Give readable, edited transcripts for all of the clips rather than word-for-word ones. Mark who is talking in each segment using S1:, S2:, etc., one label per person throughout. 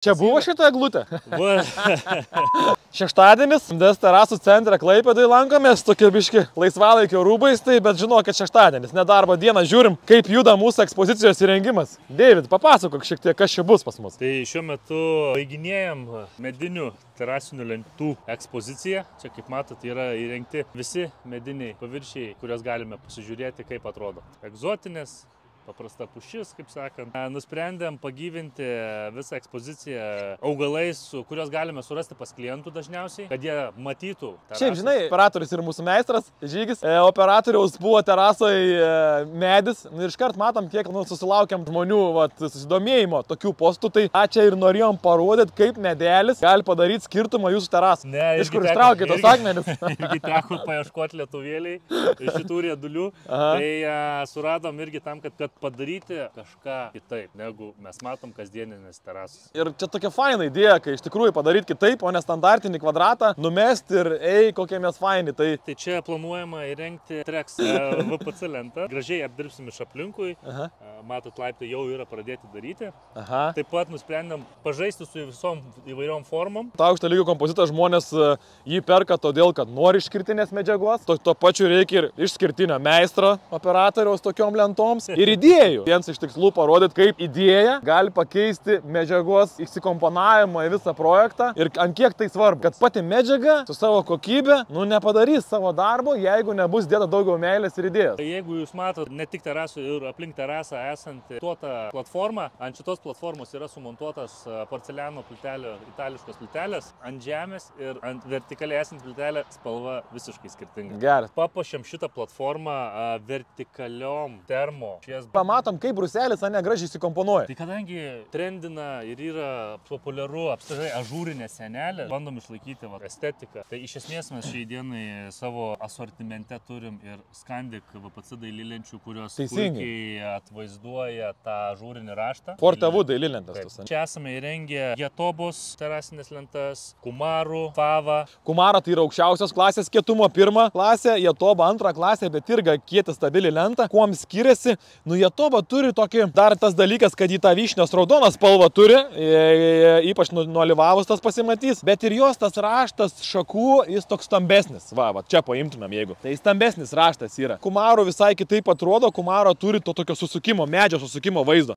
S1: Čia buvo šitą eglutę? Šeštadienis, MDS terasų centre Klaipėdai lankomės, tokie biški laisvalaikio rūbais, tai bet žinokit šeštadienis, nedarbo dieną žiūrim, kaip juda mūsų ekspozicijos įrengimas. David, papasakok šiek tiek, kas čia bus pas mus.
S2: Tai šiuo metu baiginėjam medinių terasinių lentų ekspoziciją. Čia, kaip matot, yra įrengti visi mediniai paviršiai, kuriuos galime pasižiūrėti, kaip atrodo. Egzotinės, paprasta pušis, kaip sakant. Nusprendėm pagyvinti visą ekspoziciją augalais, kuriuos galime surasti pas klientų dažniausiai, kad jie matytų terasus.
S1: Šiaip, žinai, operatorius ir mūsų meistras, Žygis, operatoriaus buvo terasoje medis, ir iškart matom, kiek susilaukiam žmonių susidomėjimo tokių postų, tai čia ir norėjom parodyti, kaip medelis gali padaryti skirtumą jūsų terasą. Iš kur ištraukė tos akmenis?
S2: Irgi teko paieškoti lietuvėliai iš šitų riedulių, tai suradom irgi tam, kad padaryti kažką kitaip, negu mes matom kasdieninės terasos.
S1: Ir čia tokia faina idėja, kai iš tikrųjų padaryti kitaip, o ne standartinį kvadratą, numesti ir kokie mes faini. Tai
S2: čia planuojama įrengti Trex VPC lentą, gražiai apdirbsim iš aplinkui, matot, laiptai jau yra pradėti daryti. Taip pat nusprendėm pažaisti su visom įvairiom formom.
S1: Ta aukšto lygio kompozitas žmonės jį perka todėl, kad nori išskirtinės medžiagos, tuo pačiu reikia ir išskirtinio meistro operatoriaus tokiom lentoms ir idėjų. Vienas iš tikslų parodyti, kaip idėja gali pakeisti medžiagos įsikomponavimą į visą projektą ir ant kiek tai svarbu, kad pati medžiaga su savo kokybė nepadarys savo darbo, jeigu nebus dėta daugiau meilės ir idėjos.
S2: Jeigu jūs matot ne tik terasų ir aplink terasą esantį tuotą platformą, ant šitos platformos yra sumontuotas porceliano plytelio, itališkos plytelės, ant žemės ir ant vertikaliai esant plytelė spalva visiškai skirtinga.
S1: Geras.
S2: Papuošiam šitą platformą vertikaliom termo.
S1: Pamatom, kaip bruselis gražiai įsikomponuoja.
S2: Tai kadangi trendina ir yra populiaru apskritai ažūrinė sienelė, bandom išlaikyti estetiką. Tai iš esmės mes šiai dienai savo asortimente turim ir Scandic VPC daililenčių, kurios puikiai atvaizduoja tą ažūrinį raštą.
S1: Fortavų daililentas.
S2: Čia esame įrengę Jetobos terasinės lentas, Kumarų, Fava.
S1: Kumara tai yra aukščiausios klasės kietumo pirmą klasę, Jetoba antrą klasę, bet irgi kietą stabili lentą. Kuom skiriasi? Jetoba turi tokį, dar tas dalykas, kad į tą vyšnios raudoną spalvą turi, ypač nuolivavus tas pasimatys, bet ir jos tas raštas šakų, jis toks stambesnis. Va, čia paimtumėm, jeigu. Tai stambesnis raštas yra. Kumaro visai kitaip atrodo, Kumaro turi to tokio susukimo, medžio susukimo vaizdo.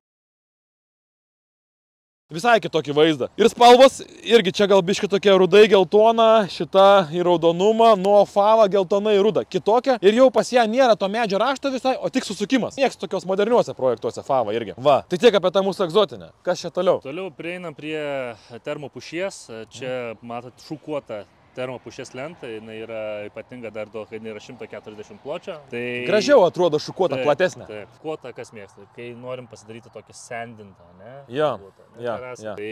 S1: Visai kitokį vaizdą. Ir spalvos irgi čia gal biški tokia rudai geltona, šita į raudonumą, nuo Fava geltonai ruda. Kitokia ir jau pas ją nėra to medžio rašto visai, o tik susukimas. Nieks tokios moderniuose projektuose Fava irgi. Va, tai tiek apie tą mūsų egzotinę. Kas čia toliau?
S2: Toliau prieinam prie termopušies. Čia matot šukuotą termopušies lentą, jinai yra ypatinga dar to, kad jinai yra 140 pločio. Tai
S1: gražiau atrodo šukuota, platesnė.
S2: Taip, šukuota kas mėgsta, kai norim pasidaryti tokį sendintą, ne?
S1: Jo,
S2: Tai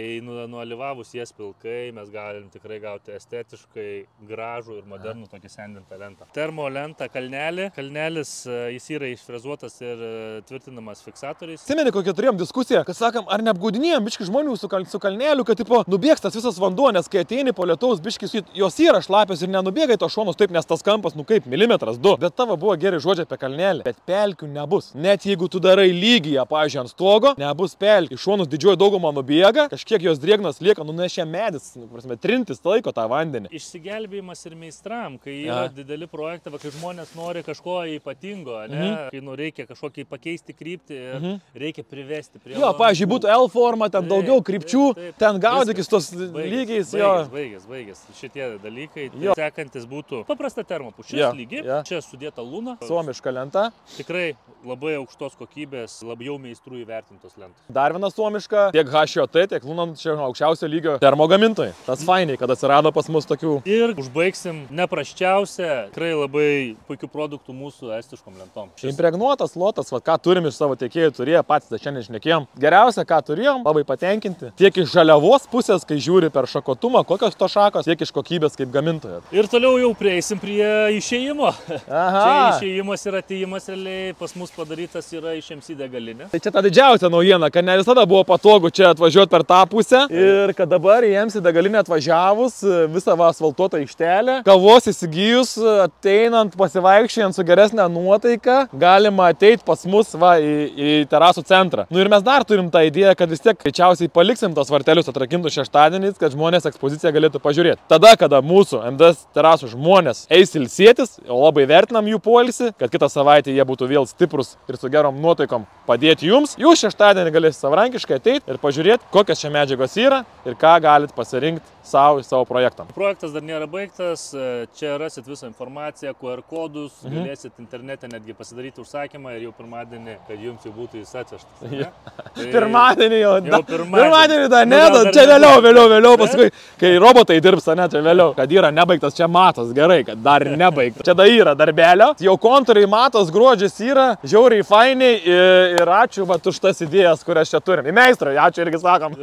S2: nuolivavus jas pilkai, mes galim tikrai gauti estetiškai gražų ir modernų tokį sendintą lentą. Termo lenta kalnelį. Kalnelis, jis yra išfrezuotas ir tvirtinamas fiksatoriais.
S1: Atsimeni, kokią turėjom diskusiją, kad sakam, ar neapgaudinėjom biški žmonių su kalneliu, kad tipo nubėgs tas visas vanduo, nes kai ateini po lietaus biški jos yra šlapios ir nenubėgai to šonus taip, nes tas kampas, kaip milimetras, 2. Bet tavo buvo geri žodžiai apie kalnelį. Bet pelkių nebus. Net jeigu tu darai lygiją, pavyzdžiui, ant stogo, nebus pelkių. Iš šonus didžioji dauguma nubėga, kažkiek jos drėgnas lieka, nunešė medis, trintis laiko tą vandenį.
S2: Išsigelbėjimas ir meistram, kai yra dideli projektai, kai žmonės nori kažko ypatingo, ne? Kai reikia kažkokį pakeisti kryptį ir reikia privesti prie...
S1: Jo, pavyzdžiui, būtų L forma, ten daugiau krypčių, ten gaudykis tos lygiais, jo.
S2: Baigės. Šitie dalykai. Sekantis būtų paprasta termopušis, lygi. Čia sudėta luna.
S1: Suomiška lenta.
S2: Tikrai labai aukštos kokybės, labiau meistrų įvertintos lentos.
S1: Dar viena suomiška, tiek HJT, tiek Luna čia aukščiausio lygio termogamintojai. Tas fainiai, kad atsirado pas mus tokių.
S2: Ir užbaigsim neprasčiausią, tikrai labai puikių produktų mūsų estiškom lentom.
S1: Impregnuotas lotas, ką turim iš savo tiekėjų turėjo, patys šiandien šnekėjom. Geriausia, ką turėjom, labai patenkinti. Tiek iš žaliavos pusės, kai žiūri per šakotumą, kokios to šakos, tiek iš kokybės kaip gamintojo.
S2: Ir toliau jau prieisim prie išėjimo. Čia išėjimas ir atėjimas realiai pas mus padarytas yra iš MC degalinės.
S1: Tai čia ta didžiausia naujiena, kad ne visada buvo patogu čia atvažiuoti per tą pusę ir kad dabar į MC degalinę atvažiavus visą asfaltuotą aikštelę, kavos įsigijus, ateinant pasivaikščiant su geresnė nuotaika, galima ateiti pas mus į terasų centrą. Nu ir mes dar turim tą idėją, kad vis tiek greičiausiai paliksim tos vartelius atrakintus šeštadieniais, kad žmonės ekspoziciją galėtų pažiūrėti. Tada, kada mūsų MDS terasų žmonės eis ilsėtis, o labai vertinam jų poilsį, kad kitą savaitę jie būtų vėl stiprus ir su gerom nuotaikom padėti jums. Jūs šeštadienį galėsite savarankiškai ateiti ir pažiūrėti, kokios čia medžiagos yra ir ką galit pasirinkti savo projektam.
S2: Projektas dar nėra baigtas, čia rasit visą informaciją, QR kodus, galėsit internete netgi pasidaryti užsakymą ir jau pirmadienį, kad jums jau būtų jis atvežtas. Tai
S1: pirmadienį jau.
S2: Pirmadienį
S1: dar ne, čia vėliau, paskui, kai robotai dirbs, ne, čia vėliau. Kad yra nebaigtas, čia matos, gerai, kad dar nebaigtas. Čia dar yra darbelio. Jau kontūrai matos, gruodžis yra, žiauriai fainiai ir ačiū už tas idėjas, kurias čia turim. Į meistrą, ačiū irgi sakom.